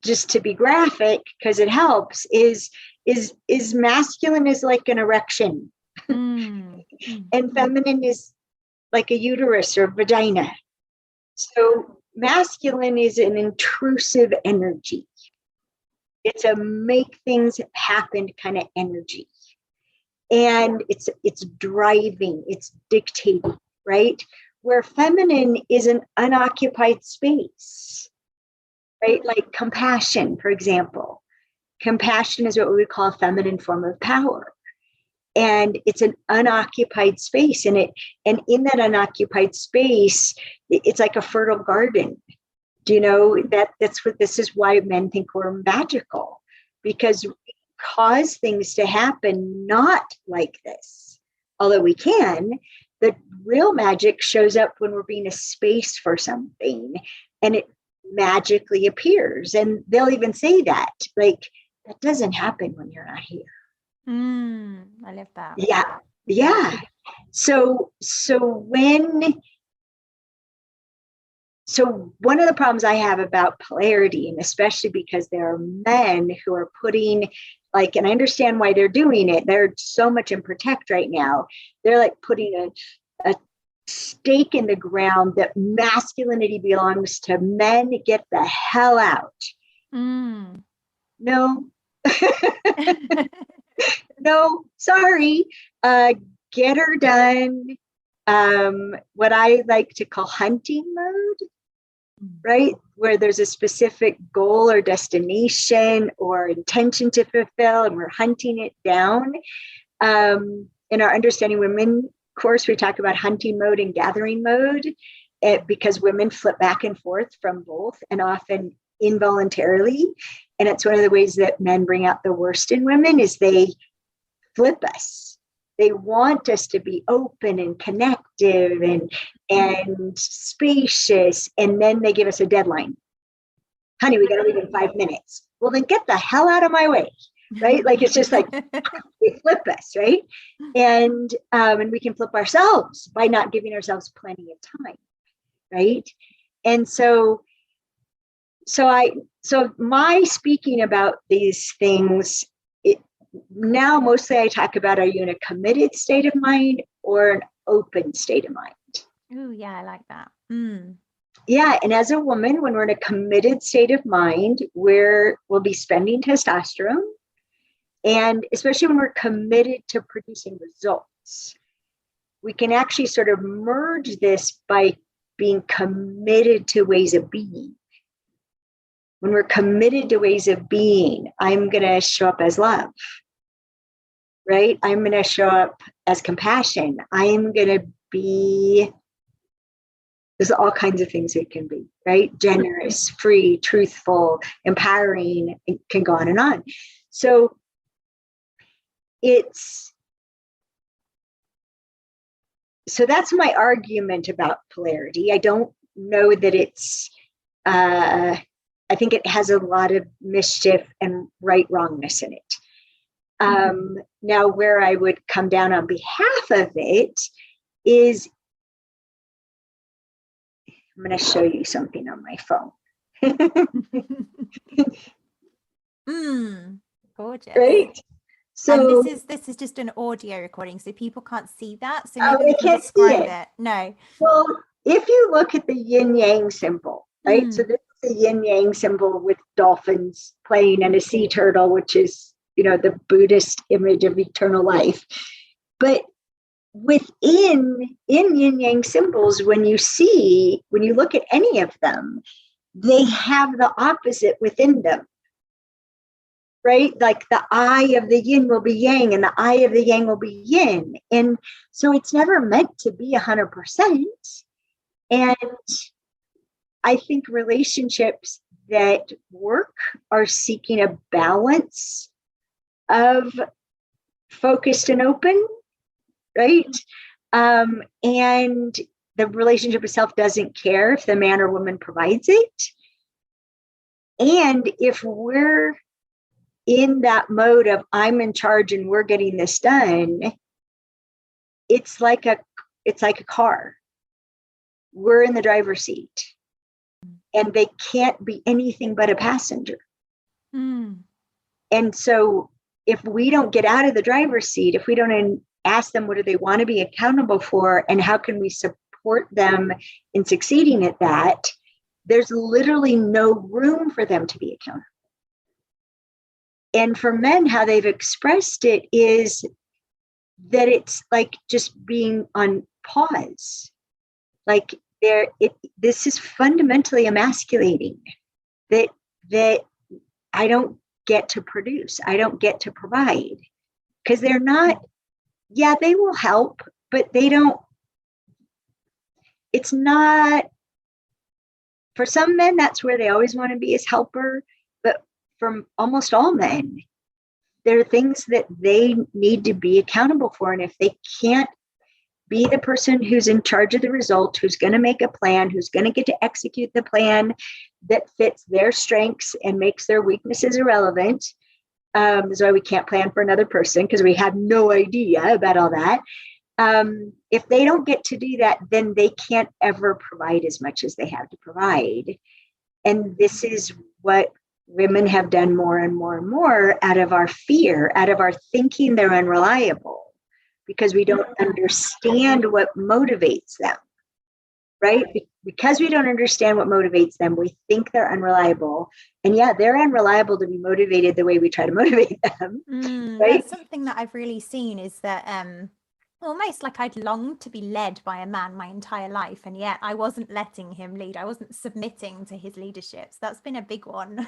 just to be graphic, because it helps, is masculine is like an erection, and feminine is like a uterus or vagina. So masculine is an intrusive energy. It's a make things happen kind of energy. And it's driving, it's dictating, right? Where feminine is an unoccupied space, right? Like compassion, for example. Compassion is what we would call a feminine form of power. And it's an unoccupied space. And in that unoccupied space, it's like a fertile garden. Do you know this is why men think we're magical, because we cause things to happen not like this. Although we can, the real magic shows up when we're being a space for something and it magically appears. And they'll even say that, like, that doesn't happen when you're not here. I love that. Yeah. So one of the problems I have about polarity, and especially because there are men who are putting, like, and I understand why they're doing it. They're so much in protect right now. They're like putting a stake in the ground that masculinity belongs to men. Get the hell out. No. No, sorry. Get her done. What I like to call hunting mode, right? Where there's a specific goal or destination or intention to fulfill, and we're hunting it down. In our Understanding Women course, we talk about hunting mode and gathering mode, because women flip back and forth from both, and often involuntarily. And it's one of the ways that men bring out the worst in women is they flip us. They want us to be open and connective and spacious. And then they give us a deadline. Honey, we got to leave in 5 minutes. Well, then get the hell out of my way, right? Like, it's just like, they flip us, right? And we can flip ourselves by not giving ourselves plenty of time, right? And so my speaking about these things, now mostly I talk about, are you in a committed state of mind or an open state of mind? Oh, yeah, I like that. Yeah, and as a woman, when we're in a committed state of mind, we'll be spending testosterone, and especially when we're committed to producing results, we can actually sort of merge this by being committed to ways of being. When we're committed to ways of being, I'm going to show up as love, right? I'm going to show up as compassion. I'm going to be, there's all kinds of things it can be, right? Generous, free, truthful, empowering. It can go on and on. So that's my argument about polarity. I don't know that it's, I think it has a lot of mischief and right-wrongness in it. Now, where I would come down on behalf of it is, I'm going to show you something on my phone. Gorgeous. Right? So, and this is just an audio recording, so people can't see that. So maybe you can describe it. No. Well, if you look at the yin yang symbol, right? So this is the yin yang symbol with dolphins playing and a sea turtle, which is, the Buddhist image of eternal life. But within yin yang symbols, when you look at any of them, they have the opposite within them, right? Like the eye of the yin will be yang and the eye of the yang will be yin. And so it's never meant to be 100%. And I think relationships that work are seeking a balance of focused and open, right? And the relationship itself doesn't care if the man or woman provides it. And if we're in that mode of I'm in charge and we're getting this done, it's like a car. We're in the driver's seat, and they can't be anything but a passenger. And so if we don't get out of the driver's seat, if we don't ask them what do they want to be accountable for and how can we support them in succeeding at that, there's literally no room for them to be accountable. And for men, how they've expressed it is that it's like just being on pause. Like this is fundamentally emasculating, that I don't get to produce, I don't get to provide, because they're not, yeah, they will help, but they don't, it's not, for some men, that's where they always want to be, as helper. But for almost all men, there are things that they need to be accountable for. And if they can't be the person who's in charge of the result, who's going to make a plan, who's going to get to execute the plan that fits their strengths and makes their weaknesses irrelevant, is why we can't plan for another person, because we have no idea about all that. If they don't get to do that, then they can't ever provide as much as they have to provide. And this is what women have done more and more and more out of our fear, out of our thinking they're unreliable, because we don't understand what motivates them, right? Because we don't understand what motivates them, we think they're unreliable. And yeah, they're unreliable to be motivated the way we try to motivate them, right? That's something that I've really seen, is that almost like I'd longed to be led by a man my entire life, and yet I wasn't letting him lead. I wasn't submitting to his leadership. So that's been a big one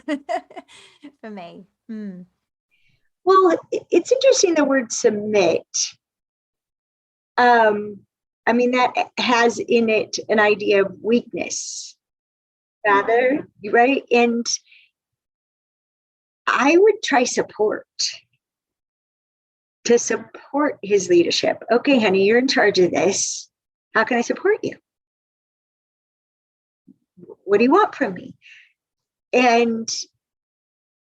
for me. Well, it's interesting, the word submit. I mean, that has in it an idea of weakness, rather, right? And I would try support, to support his leadership. Okay, honey, you're in charge of this. How can I support you? What do you want from me? And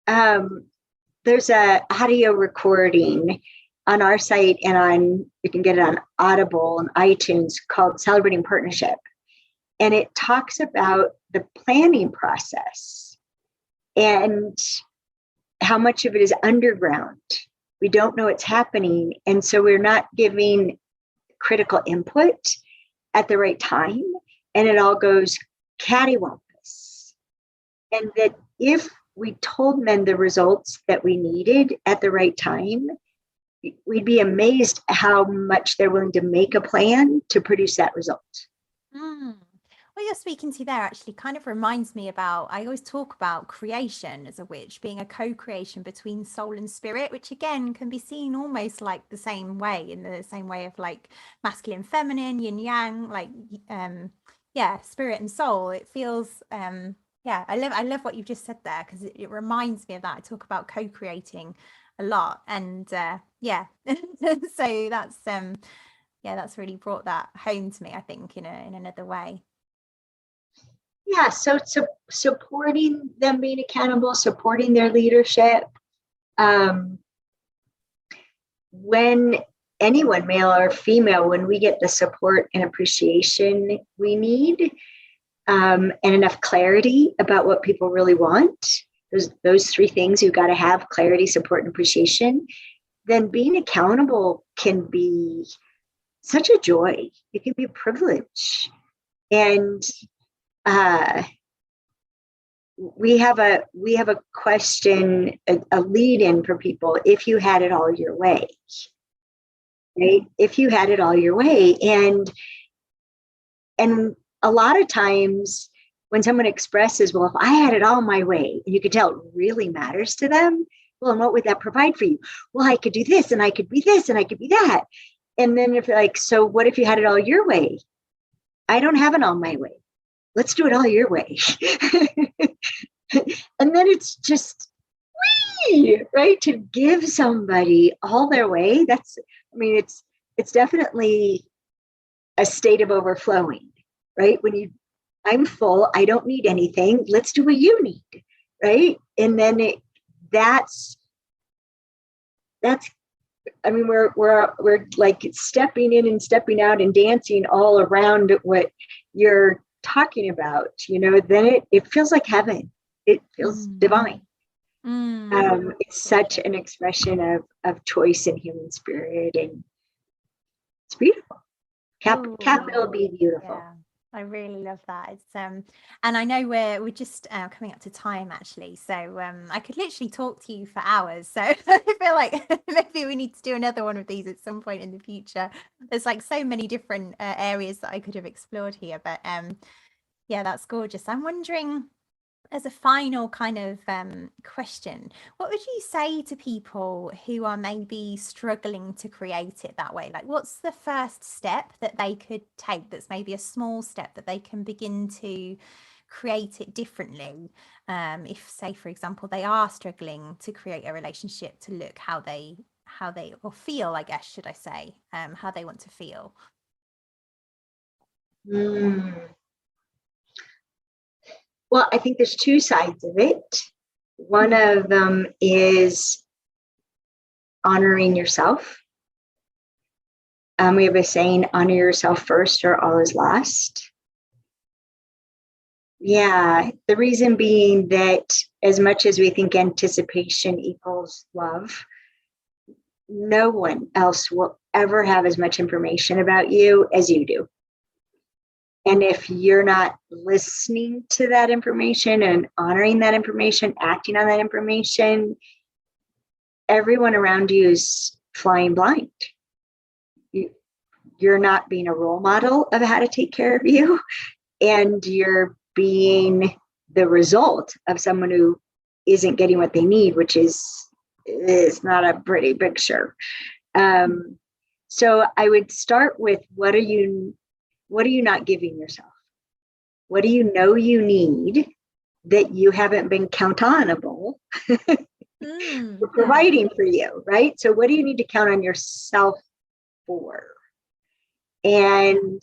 there's a audio recording on our site, and you can get it on Audible and iTunes, called Celebrating Partnership. And it talks about the planning process and how much of it is underground. We don't know what's happening. And so we're not giving critical input at the right time. And it all goes cattywampus. And that if we told men the results that we needed at the right time, we'd be amazed how much they're willing to make a plan to produce that result. What you're speaking to there actually kind of reminds me about, I always talk about creation as a witch being a co-creation between soul and spirit, which again can be seen almost like the same way, in the same way of like masculine, feminine, yin yang, like spirit and soul. It feels I love what you've just said there, because it reminds me of that. I talk about co-creating a lot, and so that's really brought that home to me, I think, in another way. Yeah, so supporting them being accountable, supporting their leadership. When anyone, male or female, when we get the support and appreciation we need, and enough clarity about what people really want, those three things you've got to have: clarity, support, and appreciation, then being accountable can be such a joy. It can be a privilege. And we have a question, a lead in for people: if you had it all your way, right? If you had it all your way. And a lot of times when someone expresses, well, if I had it all my way, and you could tell it really matters to them, well, and what would that provide for you? Well, I could do this, and I could be this, and I could be that. And then if like, so what if you had it all your way? I don't have it all my way. Let's do it all your way. And then it's just, me, right? To give somebody all their way. It's definitely a state of overflowing, right? I'm full, I don't need anything. Let's do what you need, right? And then that's, we're like stepping in and stepping out and dancing all around what you're talking about, then it feels like heaven. It feels divine. It's such an expression of choice in human spirit, and it's beautiful. Capital B, beautiful. Yeah, I really love that. It's and I know we're just coming up to time actually, so I could literally talk to you for hours. So I feel like maybe we need to do another one of these at some point in the future. There's like so many different areas that I could have explored here, but yeah, that's gorgeous. I'm wondering, as a final kind of question, what would you say to people who are maybe struggling to create it that way? Like, what's the first step that they could take that's maybe a small step that they can begin to create it differently? If, say, for example, they are struggling to create a relationship to look how they or feel, I guess, should I say, how they want to feel. Well, I think there's two sides of it. One of them is honoring yourself. We have a saying, honor yourself first or all is lost. Yeah, the reason being that as much as we think anticipation equals love, no one else will ever have as much information about you as you do. And if you're not listening to that information and honoring that information, acting on that information, everyone around you is flying blind. You're not being a role model of how to take care of you, and you're being the result of someone who isn't getting what they need, which is not a pretty picture. So I would start with, what are you not giving yourself? What do you know you need that you haven't been countable for providing for you, right? So what do you need to count on yourself for? And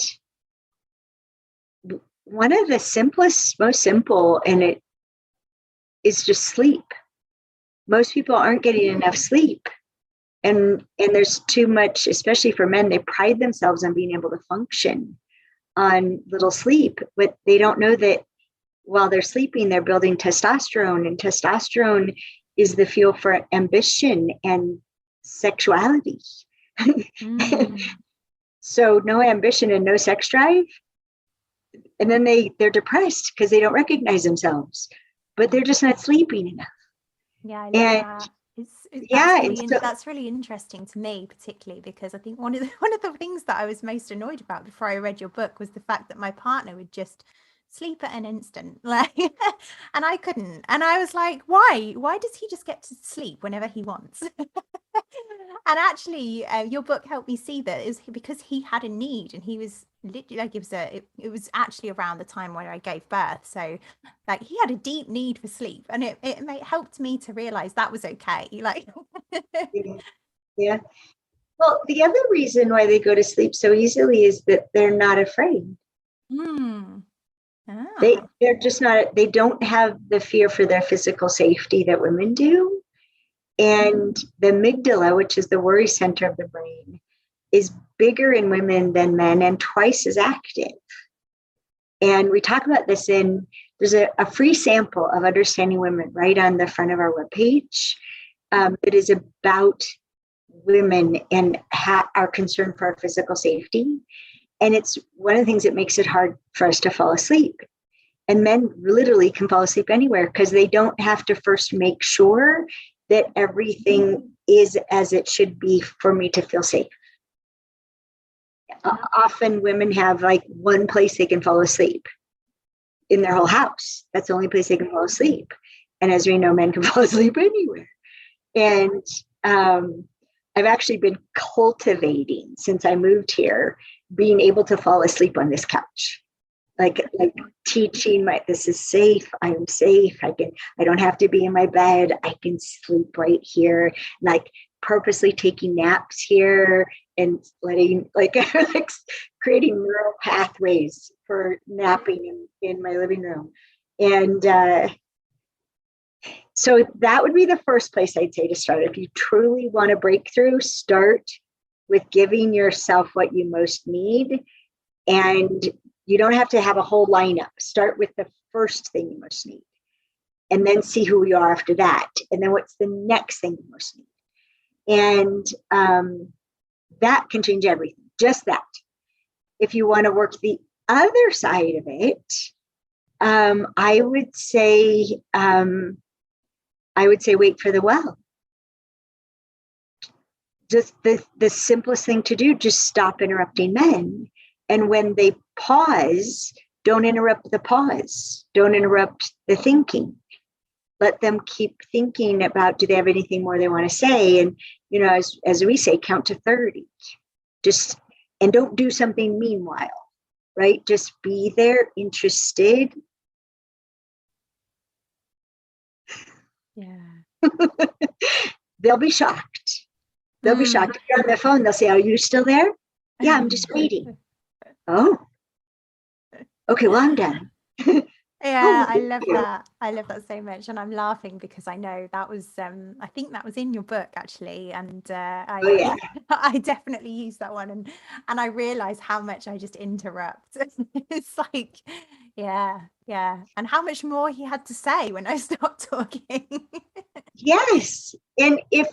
one of the most simple, and it is just sleep. Most people aren't getting enough sleep. And there's too much, especially for men, they pride themselves on being able to function on little sleep, but they don't know that while they're sleeping, they're building testosterone, and testosterone is the fuel for ambition and sexuality. So no ambition and no sex drive. And then they're depressed because they don't recognize themselves, but they're just not sleeping enough. Yeah, I love that. That's really interesting to me, particularly because I think one of the things that I was most annoyed about before I read your book was the fact that my partner would just sleep at an instant, like, and I couldn't. And I was like, why? Why does he just get to sleep whenever he wants? And actually, your book helped me see that it was because he had a need, and he was literally like, it was actually around the time when I gave birth, so like he had a deep need for sleep, and it helped me to realize that was okay. Like, yeah. Well, the other reason why they go to sleep so easily is that they're not afraid. They're just not. They don't have the fear for their physical safety that women do. And the amygdala, which is the worry center of the brain, is bigger in women than men and twice as active. And we talk about this there's a free sample of Understanding Women right on the front of our webpage that is about women and our concern for our physical safety. And it's one of the things that makes it hard for us to fall asleep. And men literally can fall asleep anywhere because they don't have to first make sure that everything is as it should be for me to feel safe. Often women have like one place they can fall asleep in their whole house. That's the only place they can fall asleep. And as we know, men can fall asleep anywhere. And I've actually been cultivating since I moved here, being able to fall asleep on this couch. like teaching this is safe. I'm safe. I don't have to be in my bed. I can sleep right here. Like purposely taking naps here and letting like creating neural pathways for napping in my living room. And so that would be the first place I'd say to start. If you truly want to break through, start with giving yourself what you most need. And you don't have to have a whole lineup. Start with the first thing you most need, and then see who you are after that. And then what's the next thing you most need? And that can change everything, just that. If you want to work the other side of it, I would say wait for the well. Just the simplest thing to do, just stop interrupting men. And when they pause, don't interrupt the pause. Don't interrupt the thinking. Let them keep thinking about, do they have anything more they want to say? And, as we say, count to 30. And don't do something meanwhile, right? Just be there, interested. Yeah. They'll be shocked. They'll be shocked. If you're on the phone, they'll say, are you still there? Yeah, I'm just waiting. Oh, okay, well, I'm done. Yeah, I love that. I love that so much. And I'm laughing because I know that was, I think that was in your book actually. And I definitely use that one. And I realize how much I just interrupt. It's like, yeah. And how much more he had to say when I stopped talking. Yes. And if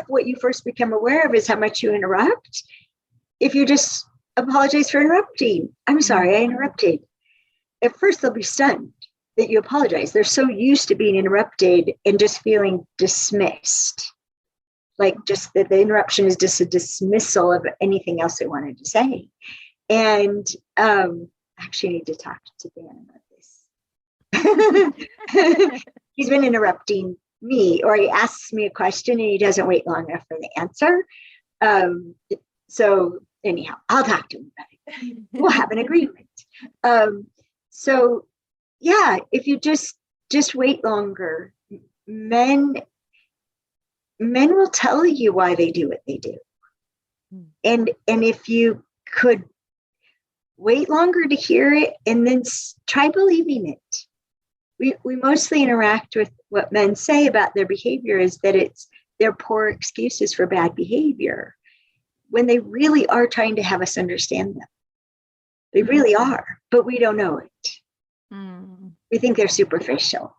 what you first become aware of is how much you interrupt, if you just apologize for interrupting, I'm sorry, I interrupted. At first, they'll be stunned that you apologize. They're so used to being interrupted and just feeling dismissed. Like just that the interruption is just a dismissal of anything else they wanted to say. And I actually need to talk to Dan about this. He's been interrupting me, or he asks me a question and he doesn't wait long enough for the answer. So anyhow, I'll talk to him about it. We'll have an agreement. So yeah, if you just wait longer, men will tell you why they do what they do. And if you could wait longer to hear it and then try believing it. We mostly interact with what men say about their behavior is that it's their poor excuses for bad behavior, when they really are trying to have us understand them. They really are, but we don't know it. We think they're superficial.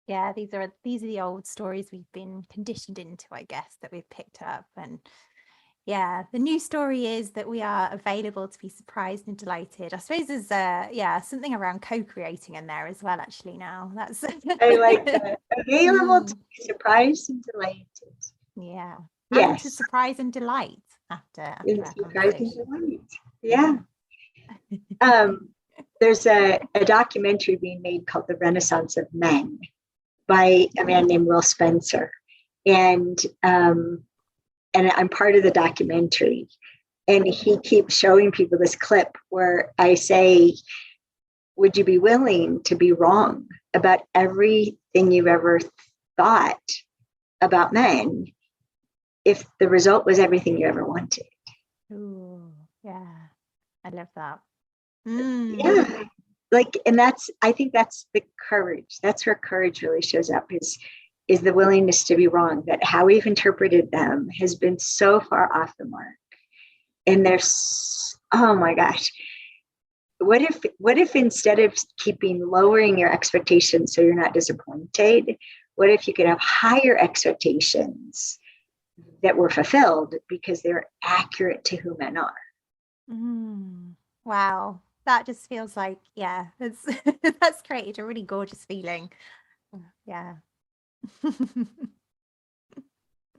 Yeah, these are the old stories we've been conditioned into, I guess, that we've picked up. And yeah, the new story is that we are available to be surprised and delighted. I suppose there's something around co-creating in there as well, actually. Now that's I like that. Available to be surprised and delighted. Yeah. Yes. And to surprise and delight after our conversation. Yeah. There's a documentary being made called The Renaissance of Men by a man named Will Spencer. And I'm part of the documentary. And he keeps showing people this clip where I say, would you be willing to be wrong about everything you've ever thought about men if the result was everything you ever wanted? Ooh, yeah. I love that. Yeah. And I think that's the courage. That's where courage really shows up, is the willingness to be wrong, that how we've interpreted them has been so far off the mark. And oh my gosh, what if instead of lowering your expectations so you're not disappointed, what if you could have higher expectations that were fulfilled because they're accurate to who men are? Wow. That just feels like, yeah, that's created a really gorgeous feeling. Yeah.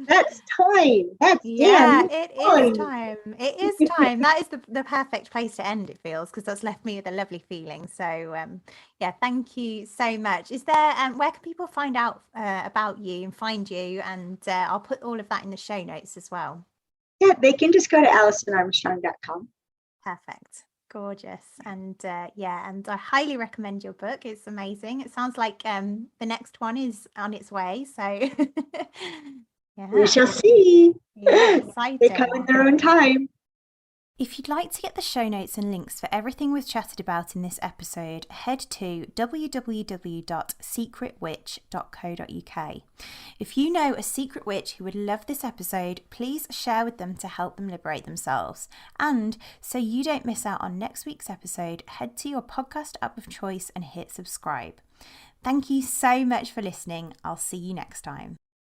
That's time. It is time. It is time. That is the perfect place to end, it feels, because that's left me with a lovely feeling. So yeah, thank you so much. Is there where can people find out about you and find you? And I'll put all of that in the show notes as well. Yeah, they can just go to AlisonArmstrong.com. Perfect. Gorgeous. And and I highly recommend your book. It's amazing. It sounds like the next one is on its way. So We yeah. shall see. Yeah, They come in exciting. their own time. If you'd like to get the show notes and links for everything we've chatted about in this episode, head to www.secretwitch.co.uk. If you know a secret witch who would love this episode, please share with them to help them liberate themselves. And so you don't miss out on next week's episode, head to your podcast app of choice and hit subscribe. Thank you so much for listening. I'll see you next time.